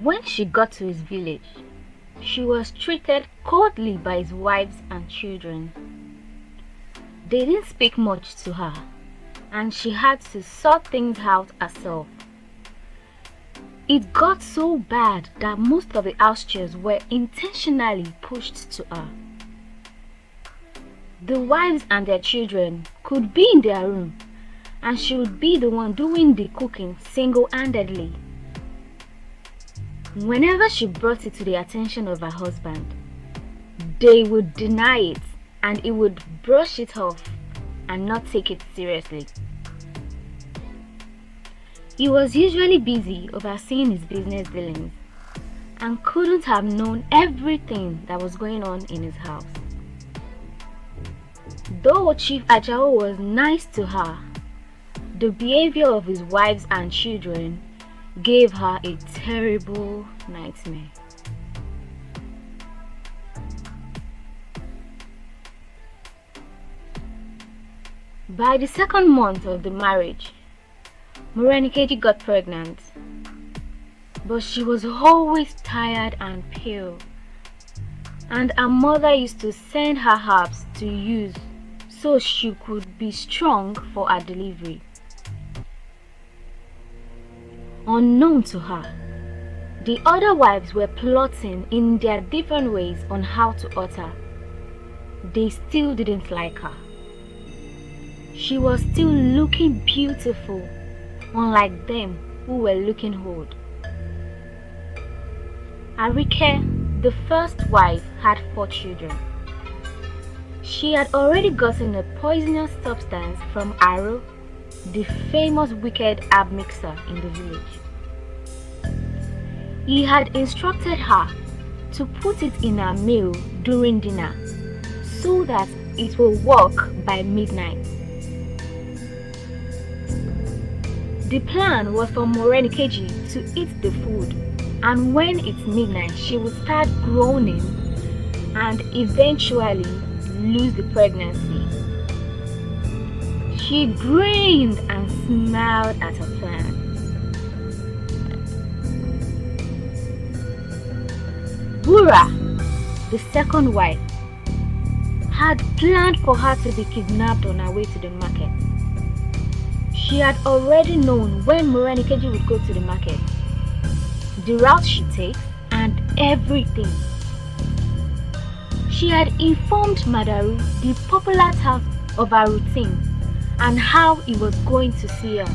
When she got to his village, she was treated coldly by his wives and children. They didn't speak much to her, and she had to sort things out herself. It got so bad that most of the house chairs were intentionally pushed to her. The wives and their children could be in their room, and she would be the one doing the cooking single-handedly. Whenever she brought it to the attention of her husband, they would deny it, and he would brush it off and not take it seriously. He was usually busy overseeing his business dealings and couldn't have known everything that was going on in his house. Though Chief Ajao was nice to her, the behavior of his wives and children gave her a terrible nightmare. By the second month of the marriage, Morenikeji got pregnant, but she was always tired and pale, and her mother used to send her herbs to use so she could be strong for her delivery. Unknown to her, the other wives were plotting in their different ways on how to hurt her. They still didn't like her. She was still looking beautiful, unlike them who were looking old. Arike, the first wife, had 4 children. She had already gotten a poisonous substance from Aro, the famous wicked herb mixer in the village. He had instructed her to put it in her meal during dinner so that it will work by midnight. The plan was for Morenikeji to eat the food, and when it's midnight she would start groaning and eventually lose the pregnancy. She grinned and smiled at her plan. Bura, the second wife, had planned for her to be kidnapped on her way to the market. She had already known when Morenikeji would go to the market, the route she takes, and everything. She had informed Madaru the popular task of her routine and how he was going to see her.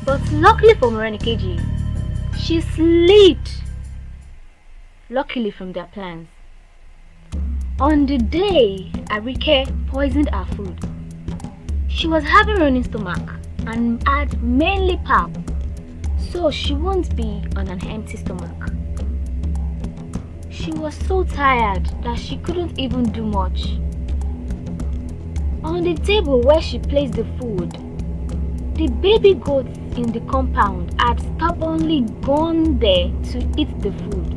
But luckily for Morenikeji, she slipped, luckily from their plans. On the day Arike poisoned her food, she was having running stomach and had mainly pap, so she won't be on an empty stomach. She was so tired that she couldn't even do much. On the table where she placed the food, the baby goats in the compound had stubbornly gone there to eat the food.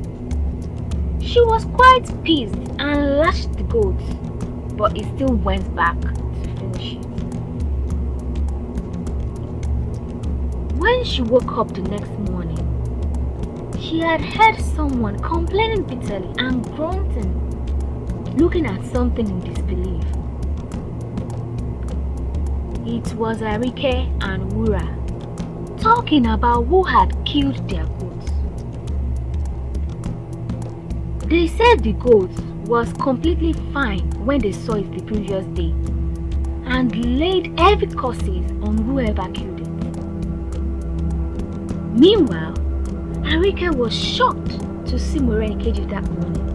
She was quite pissed and lashed the goats, but it still went back to finish it. When she woke up the next morning, she had heard someone complaining bitterly and grunting, looking at something in disbelief. It was Arike and Wura talking about who had killed their goats. They said the goat was completely fine when they saw it the previous day and laid heavy curses on whoever killed it. Meanwhile, Arike was shocked to see Morenikeji that morning.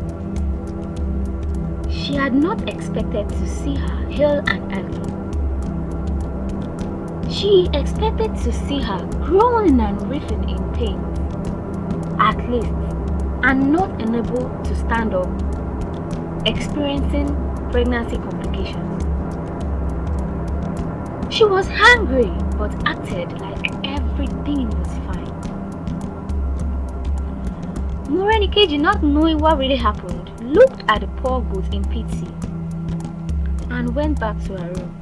She had not expected to see her ill and ugly. She expected to see her groaning and writhing in pain, at least, and not unable to stand up, experiencing pregnancy complications. She was hungry but acted like everything was fine. Morenikeji, not knowing what really happened, looked at the poor goat in pity and went back to her room.